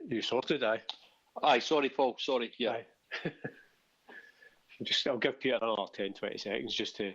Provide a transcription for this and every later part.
You sorted, aye? Aye, sorry, Paul, sorry, yeah. Aye. I'll give Peter another 10-20 seconds just to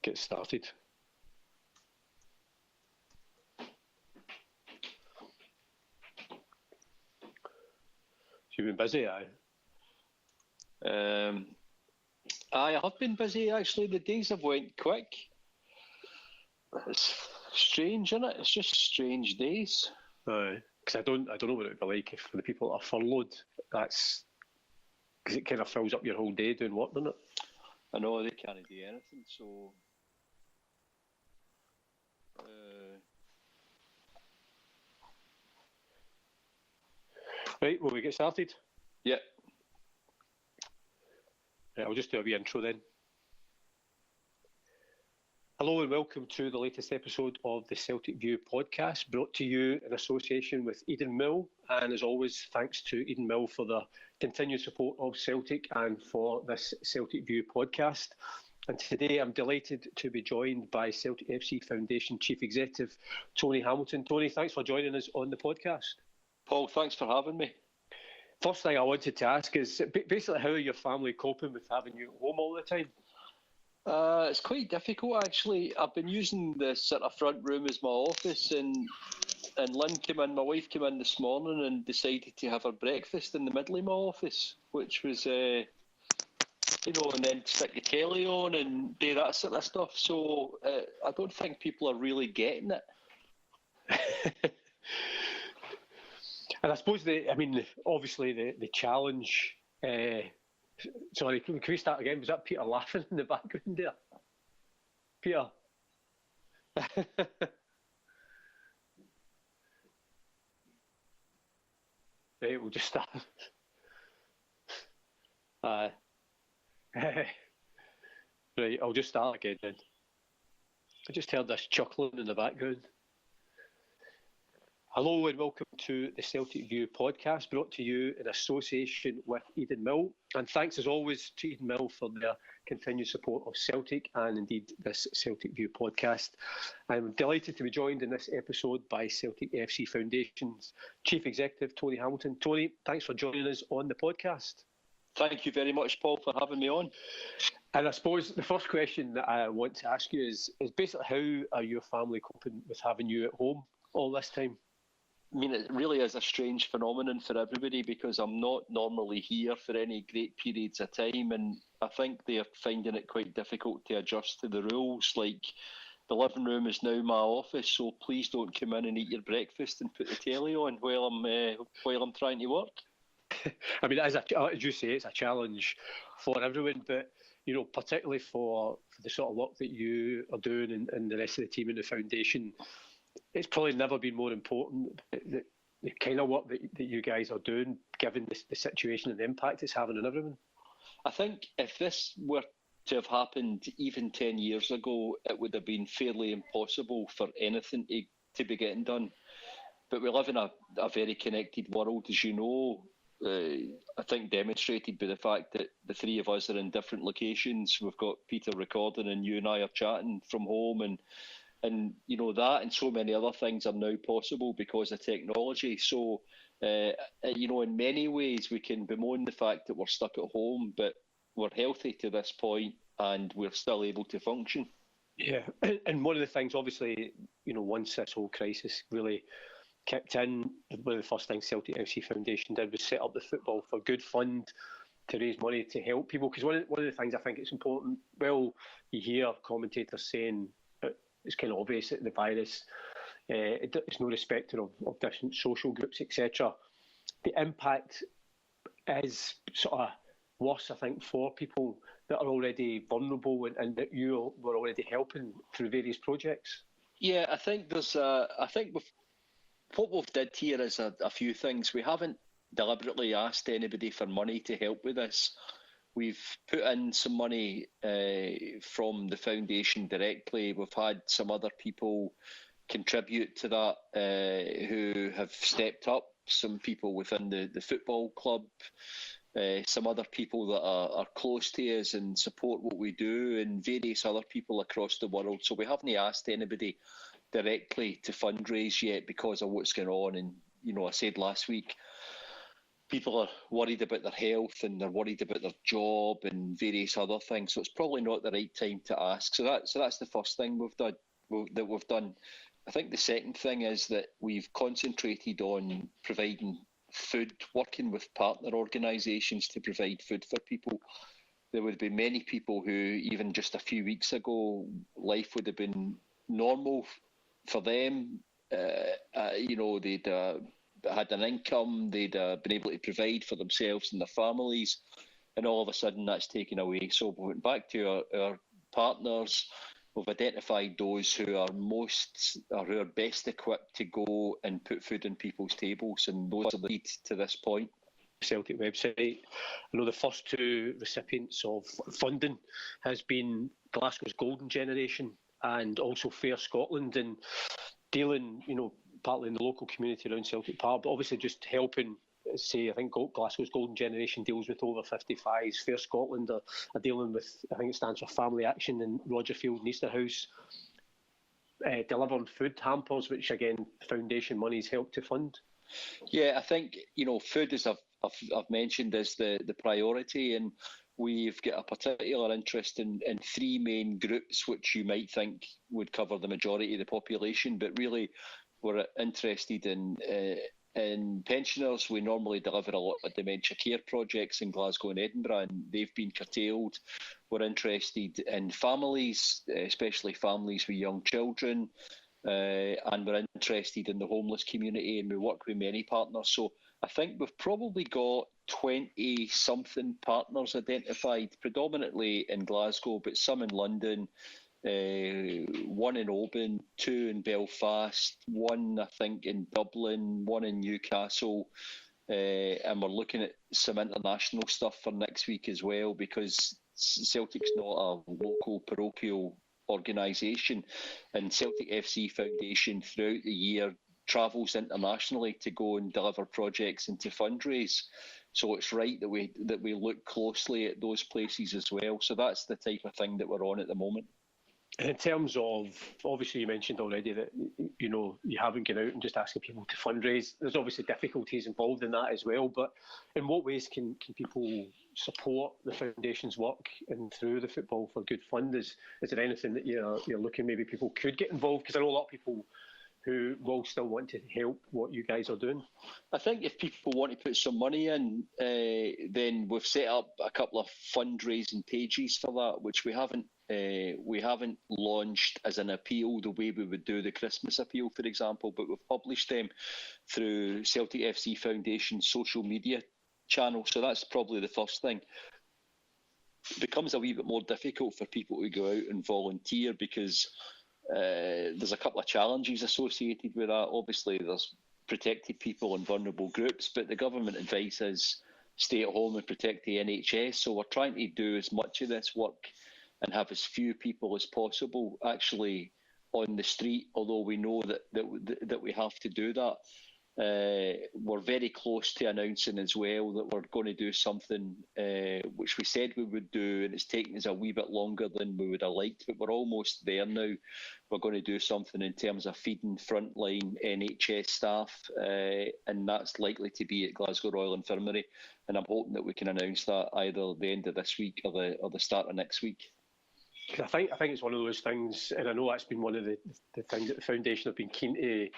get started. You've been busy, aye? Aye, I have been busy, actually. The days have went quick. It's strange, isn't it? It's just strange days. Aye, because I don't know what it would be like if the people that are furloughed. That's because it kind of fills up your whole day doing work, doesn't it? I know they can't do anything, so. Right, will we get started? Yeah. Right, I'll just do a wee intro then. Hello and welcome to the latest episode of the Celtic View podcast, brought to you in association with Eden Mill. And as always, thanks to Eden Mill for the continued support of Celtic and for this Celtic View podcast. And today I'm delighted to be joined by Celtic FC Foundation Chief Executive Tony Hamilton. Tony, thanks for joining us on the podcast. Paul, thanks for having me. First thing I wanted to ask is basically how are your family coping with having you at home all the time? It's quite difficult, actually. I've been using the sort of front room as my office, and Lynn came in, my wife came in this morning and decided to have her breakfast in the middle of my office, which was, and then stick the telly on and do that sort of stuff. So I don't think people are really getting it. And I suppose obviously the challenge. Sorry, can we start again? Was that Peter laughing in the background there? Peter? Right, we'll just start. Right, I'll just start again then. I just heard this chuckling in the background. Hello and welcome to the Celtic View podcast, brought to you in association with Eden Mill. And thanks as always to Eden Mill for their continued support of Celtic and indeed this Celtic View podcast. I'm delighted to be joined in this episode by Celtic FC Foundation's Chief Executive Tony Hamilton. Tony, thanks for joining us on the podcast. Thank you very much, Paul, for having me on. And I suppose the first question that I want to ask you is basically how are your family coping with having you at home all this time? I mean, it really is a strange phenomenon for everybody because I'm not normally here for any great periods of time, and I think they're finding it quite difficult to adjust to the rules. Like, the living room is now my office, so please don't come in and eat your breakfast and put the telly on while I'm trying to work. I mean, as you say, it's a challenge for everyone, but particularly for the sort of work that you are doing and the rest of the team in the foundation. It's probably never been more important, the kind of work that you guys are doing, given the situation and the impact it's having on everyone. I think if this were to have happened even 10 years ago, it would have been fairly impossible for anything to be getting done. But we live in a very connected world, as you know, I think demonstrated by the fact that the three of us are in different locations. We've got Peter recording and you and I are chatting from home, and that and so many other things are now possible because of technology. So, in many ways we can bemoan the fact that we're stuck at home, but we're healthy to this point and we're still able to function. Yeah, and one of the things, obviously, once this whole crisis really kicked in, one of the first things Celtic FC Foundation did was set up the Football for Good Fund to raise money to help people. Because one of the things I think it's important, you hear commentators saying, it's kind of obvious that the virus, it's no respecter of different social groups, etc. The impact is sort of worse, I think, for people that are already vulnerable and that you were already helping through various projects. Yeah, I think what we've did here is a few things. We haven't deliberately asked anybody for money to help with this. We've put in some money from the foundation directly. We've had some other people contribute to that who have stepped up, some people within the football club, some other people that are close to us and support what we do, and various other people across the world. So we haven't asked anybody directly to fundraise yet because of what's going on in I said last week, people are worried about their health and they're worried about their job and various other things. So it's probably not the right time to ask. So that's the first thing we've done. I think the second thing is that we've concentrated on providing food, working with partner organisations to provide food for people. There would be many people who, even just a few weeks ago, life would have been normal for them. They'd had an income, they'd been able to provide for themselves and their families, and all of a sudden that's taken away. So we went back to our partners. We've identified those who are best equipped to go and put food on people's tables, and those are the lead to this point. Celtic website. I know the first two recipients of funding has been Glasgow's Golden Generation and also Fair Scotland, and dealing, partly in the local community around Celtic Park, but obviously just helping. Say, I think Glasgow's Golden Generation deals with over 55s. Fair Scotland are dealing with, I think it stands for Family Action in Rogerfield and Easterhouse, delivering food hampers, which again, foundation monies help to fund. Yeah, I think, food, as I've mentioned, is the priority, and we've got a particular interest in three main groups, which you might think would cover the majority of the population, but really we're interested in pensioners. We normally deliver a lot of dementia care projects in Glasgow and Edinburgh, and they've been curtailed. We're interested in families, especially families with young children, and we're interested in the homeless community, and we work with many partners. So I think we've probably got 20-something partners identified, predominantly in Glasgow, but some in London, one in Oban, two in Belfast, one I think in Dublin, one in Newcastle, and we're looking at some international stuff for next week as well, because Celtic's not a local parochial organisation, and Celtic FC Foundation throughout the year travels internationally to go and deliver projects and to fundraise. So it's right that we look closely at those places as well. So that's the type of thing that we're on at the moment. And in terms of, obviously you mentioned already that, you haven't gone out and just asking people to fundraise. There's obviously difficulties involved in that as well, but in what ways can people support the foundation's work and through the Football for Good Fund? Is there anything that you're looking, maybe people could get involved? Because I know a lot of people who will still want to help what you guys are doing. I think if people want to put some money in, then we've set up a couple of fundraising pages for that, which we haven't launched as an appeal the way we would do the Christmas appeal, for example, but we've published them through Celtic FC Foundation social media channel. So that's probably the first thing. It becomes a wee bit more difficult for people to go out and volunteer because there's a couple of challenges associated with that. Obviously, there's protected people and vulnerable groups, but the government advice is stay at home and protect the NHS. So we're trying to do as much of this work and have as few people as possible actually on the street, although we know that we have to do that. We're very close to announcing as well that we're going to do something which we said we would do, and it's taken us a wee bit longer than we would have liked, but we're almost there now. We're going to do something in terms of feeding frontline NHS staff, and that's likely to be at Glasgow Royal Infirmary, and I'm hoping that we can announce that either the end of this week or the start of next week. I think it's one of those things, and I know that's been one of the things that the foundation have been keen to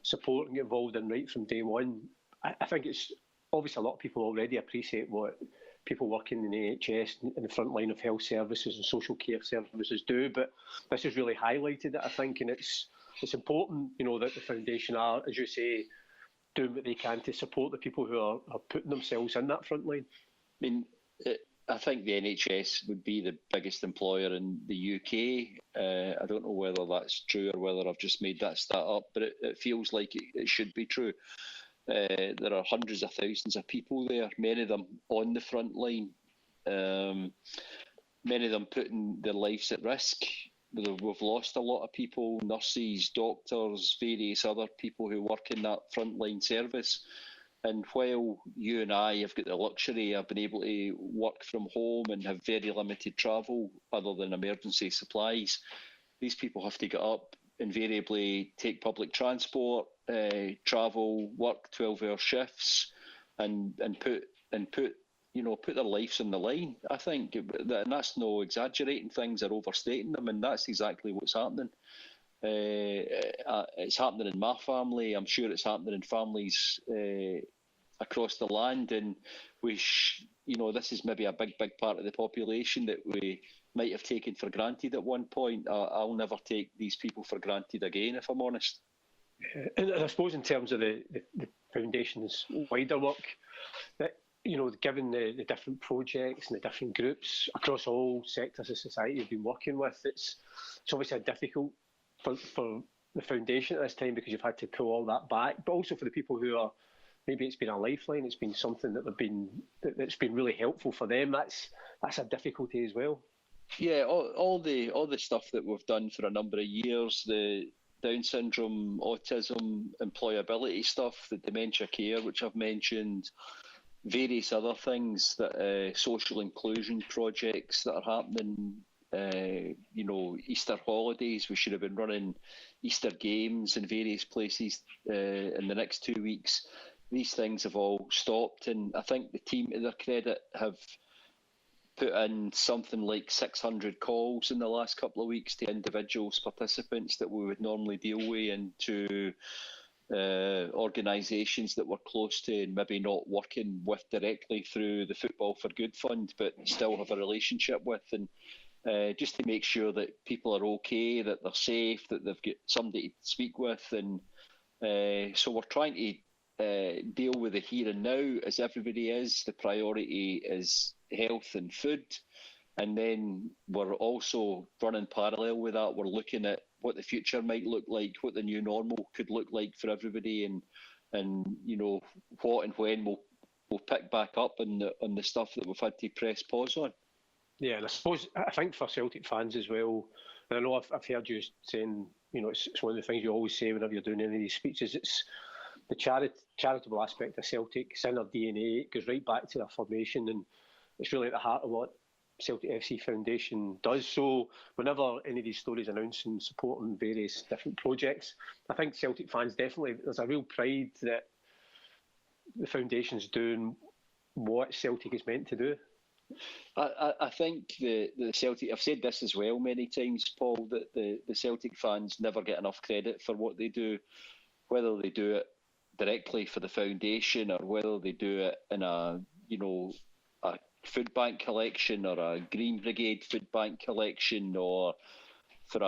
support and get involved in right from day one. I think it's obviously a lot of people already appreciate what people working in the NHS in the front line of health services and social care services do, but this has really highlighted it, I think, and it's important, that the foundation are, as you say, doing what they can to support the people who are putting themselves in that front line. I mean, I think the NHS would be the biggest employer in the UK. I don't know whether that's true or whether I've just made that stat up, but it feels like it should be true. There are hundreds of thousands of people there, many of them on the front line, many of them putting their lives at risk. We've lost a lot of people, nurses, doctors, various other people who work in that frontline service. And while you and I have got the luxury of being able to work from home and have very limited travel other than emergency supplies, these people have to get up invariably take public transport, travel, work 12-hour shifts, and put their lives on the line. I think, and that's no exaggerating things or overstating them, and that's exactly what's happening. It's happening in my family. I'm sure it's happening in families across the land, and this is maybe a big part of the population that we might have taken for granted at one point. I'll never take these people for granted again, if I'm honest. And I suppose in terms of the foundation's wider work, that given the different projects and the different groups across all sectors of society you've been working with, it's obviously difficult for the foundation at this time because you've had to pull all that back, but also for the people who are, maybe it's been a lifeline, it's been something that's been really helpful for them. That's a difficulty as well. Yeah, all the stuff that we've done for a number of years, the Down syndrome, autism, employability stuff, the dementia care, which I've mentioned, various other things, that social inclusion projects that are happening. Easter holidays, we should have been running Easter games in various places in the next 2 weeks. These things have all stopped, and I think the team, to their credit, have put in something like 600 calls in the last couple of weeks to individuals, participants that we would normally deal with, and to organisations that we're close to and maybe not working with directly through the Football for Good Fund, but still have a relationship with, and just to make sure that people are okay, that they're safe, that they've got somebody to speak with. And so we're trying to deal with the here and now, as everybody is. The priority is health and food. And then we're also running parallel with that. We're looking at what the future might look like, what the new normal could look like for everybody, and what and when we'll pick back up on the stuff that we've had to press pause on. Yeah, and I think for Celtic fans as well, and I know I've heard you saying, it's one of the things you always say whenever you're doing any of these speeches, it's the charitable aspect of Celtic. It's in their DNA. It goes right back to their formation, and it's really at the heart of what Celtic FC Foundation does. So whenever any of these stories announcing supporting various different projects, I think Celtic fans definitely, there's a real pride that the Foundation's doing what Celtic is meant to do. I think the Celtic, I've said this as well many times, Paul, that the Celtic fans never get enough credit for what they do, whether they do it directly for the foundation or whether they do it in a food bank collection or a Green Brigade food bank collection, or for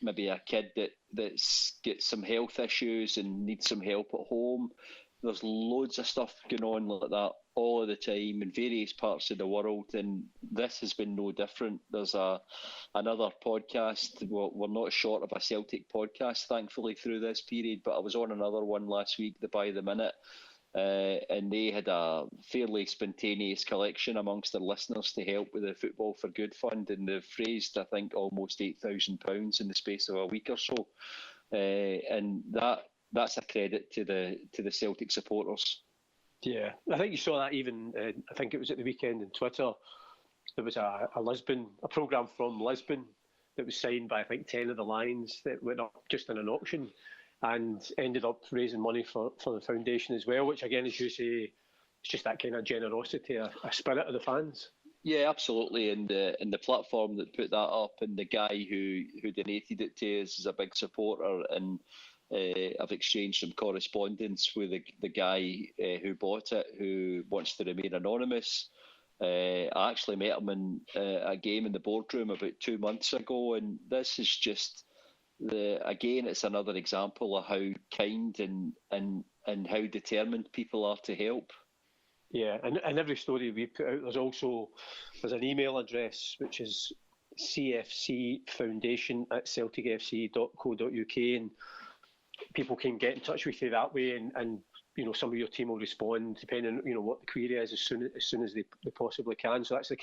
maybe a kid that's got some health issues and needs some help at home. There's loads of stuff going on like that all of the time in various parts of the world, and this has been no different. There's another podcast. Well, we're not short of a Celtic podcast, thankfully, through this period, but I was on another one last week, the By the Minute, and they had a fairly spontaneous collection amongst their listeners to help with the Football for Good Fund, and they've raised, I think, almost £8,000 in the space of a week or so, and that's a credit to the Celtic supporters. Yeah, I think you saw that even, I think it was at the weekend on Twitter, there was a programme from Lisbon that was signed by, I think, 10 of the Lions that went up just in an auction and ended up raising money for the foundation as well, which again, as you say, it's just that kind of generosity, a spirit of the fans. Yeah, absolutely, and the platform that put that up, and the guy who donated it to us is a big supporter, and I've exchanged some correspondence with the guy who bought it, who wants to remain anonymous. I actually met him in a game in the boardroom about 2 months ago, and this is just it's another example of how kind and how determined people are to help. Yeah, and every story we put out, there's an email address which is cfcfoundation@celticfc.co.uk, and people can get in touch with you that way, and some of your team will respond depending on what the query is as soon as they possibly can. So that's I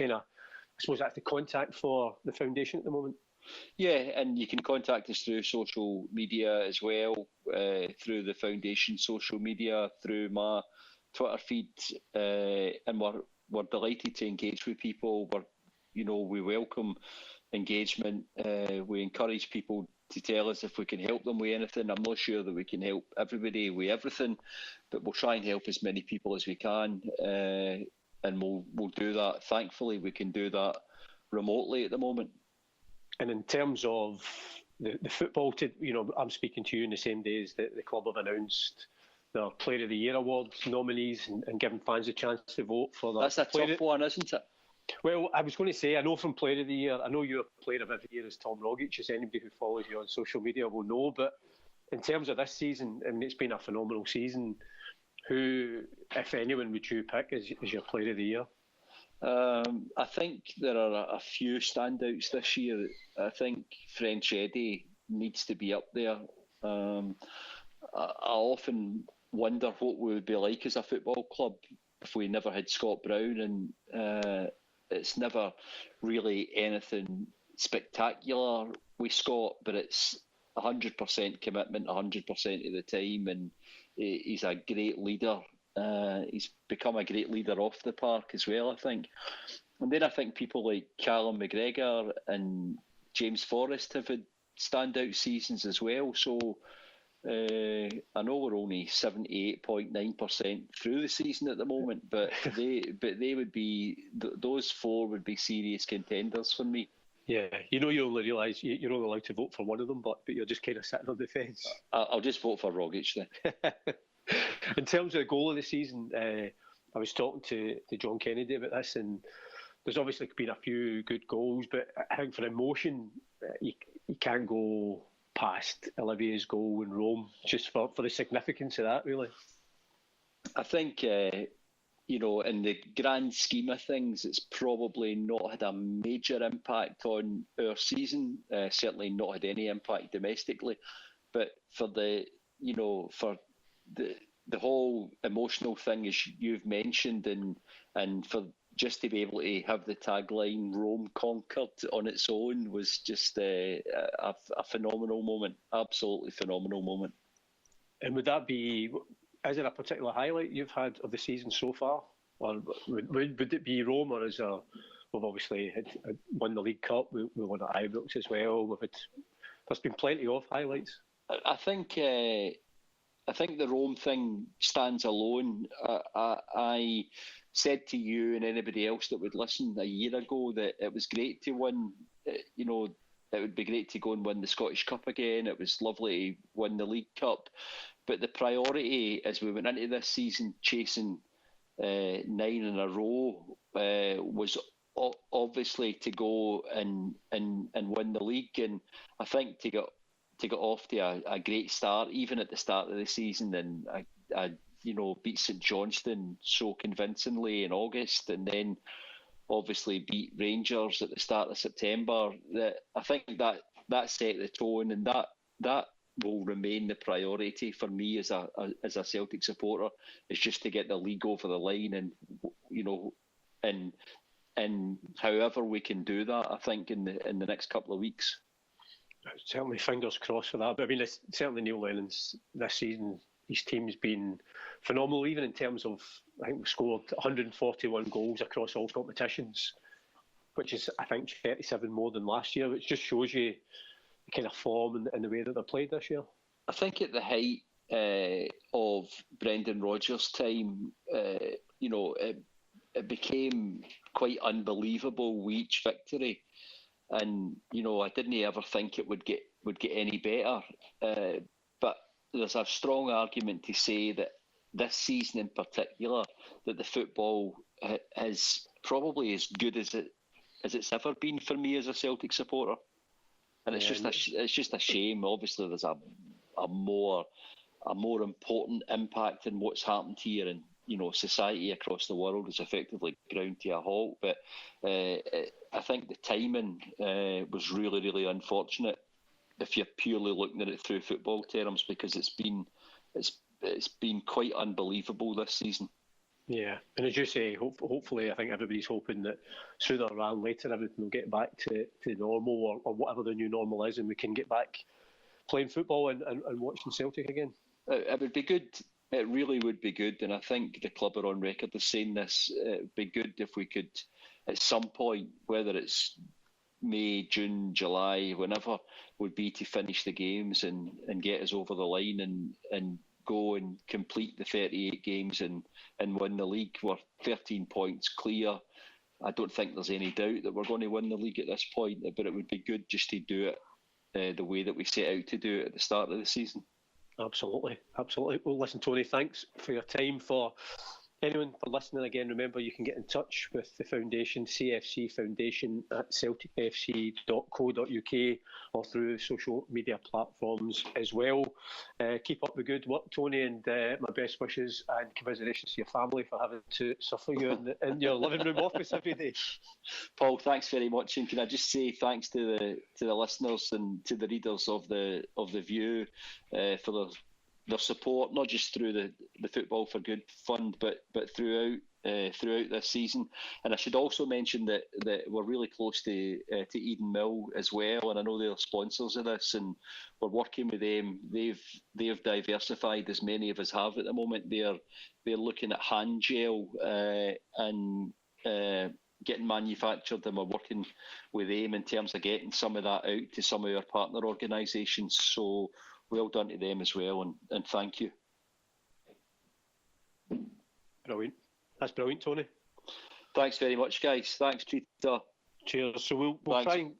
suppose that's the contact for the foundation at the moment. Yeah, and you can contact us through social media as well, through the foundation social media, through my Twitter feed, and we're delighted to engage with people. We welcome engagement. We encourage people to tell us if we can help them with anything. I'm not sure that we can help everybody with everything, but we'll try and help as many people as we can, and we'll do that. Thankfully, we can do that remotely at the moment. And in terms of the football, I'm speaking to you in the same day as the club have announced their Player of the Year awards nominees and giving fans a chance to vote for that. That's a tough one, isn't it? Well, I was going to say, I know from Player of the Year, I know your Player of every year is Tom Rogic, as anybody who follows you on social media will know, but in terms of this season, I mean, it's been a phenomenal season. Who, if anyone, would you pick as your Player of the Year? I think there are a few standouts this year. I think French Eddie needs to be up there. I often wonder what we would be like as a football club if we never had Scott Brown, and it's never really anything spectacular with Scott, but it's 100% commitment 100% of the time, and he's a great leader. He's become a great leader off the park as well, I think. And then I think people like Callum McGregor and James Forrest have had standout seasons as well. So I know we're only 78.9% through the season at the moment, but they would be, those four would be serious contenders for me. Yeah, you only realise you're only allowed to vote for one of them, but you're just kind of sitting on the fence. I'll just vote for Rogic then. In terms of the goal of the season, I was talking to John Kennedy about this, and there's obviously been a few good goals, but I think for emotion, you can't go past Olivier's goal in Rome, just for the significance of that, really. I think, in the grand scheme of things, it's probably not had a major impact on our season, certainly not had any impact domestically, but for the whole emotional thing, as you've mentioned, and for just to be able to have the tagline "Rome conquered" on its own was just a phenomenal moment, absolutely phenomenal moment. And would that be? Is there a particular highlight you've had of the season so far, or would it be Rome, or we've obviously had won the League Cup, we won at Ibrox as well. There's been plenty of highlights. I think the Rome thing stands alone. I said to you and anybody else that would listen a year ago that it was great to win. It would be great to go and win the Scottish Cup again. It was lovely to win the League Cup. But the priority as we went into this season chasing 9 in a row was obviously to go and win the league. And I think to get off to a great start, even at the start of the season, and I beat St Johnstone so convincingly in August, and then obviously beat Rangers at the start of September. That I think that set the tone, and that will remain the priority for me as a Celtic supporter. Is just to get the league over the line, and however we can do that, I think in the next couple of weeks. Certainly, fingers crossed for that. But I mean, certainly Neil Lennon's this season, his team's been phenomenal, even in terms of, I think we scored 141 goals across all competitions, which is, I think, 37 more than last year, which just shows you the kind of form and the way that they're played this year. I think at the height of Brendan Rodgers' time, it became quite unbelievable with each victory. And I didn't ever think it would get any better. But there's a strong argument to say that this season in particular, that the football is probably as good as it's ever been for me as a Celtic supporter. And it's just a shame. Obviously, there's a more important impact in what's happened here, and society across the world is effectively ground to a halt. But I think the timing was really, really unfortunate if you're purely looking at it through football terms, because it's been quite unbelievable this season. Yeah, and as you say, hopefully, I think everybody's hoping that sooner rather than later everything will get back to normal, or whatever the new normal is, and we can get back playing football and watching Celtic again. It would be good. It really would be good, and I think the club are on record as saying this. It would be good if we could, at some point, whether it's May, June, July, whenever, would be to finish the games and get us over the line and go and complete the 38 games and win the league. We're 13 points clear. I don't think there's any doubt that we're going to win the league at this point, but it would be good just to do it the way that we set out to do it at the start of the season. Absolutely. Well, listen, Tony, thanks for your time. For anyone for listening again, remember you can get in touch with the foundation, CFC Foundation at celticfc.co.uk, or through social media platforms as well. Keep up the good work, Tony, and my best wishes and commiserations to your family for having to suffer you in your living room office every day. Paul, thanks very much, and can I just say thanks to the listeners and to the readers of the View for their support, not just through the Football for Good Fund, but throughout this season. And I should also mention that we're really close to Eden Mill as well, and I know they're sponsors of this, and we're working with them. They've diversified, as many of us have at the moment. They're looking at hand gel and getting manufactured, and we're working with them in terms of getting some of that out to some of our partner organisations. So well done to them as well, and thank you. Brilliant. That's brilliant, Tony. Thanks very much, guys. Thanks, Peter. Cheers. So we'll try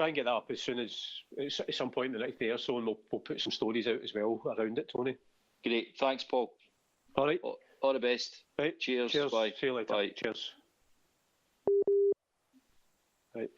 and get that up as soon as at some point in the next day or so, and we'll put some stories out as well around it, Tony. Great. Thanks, Paul. All right. All the best. Right. Cheers. Cheers. Bye. See you later. Bye. Cheers. Right.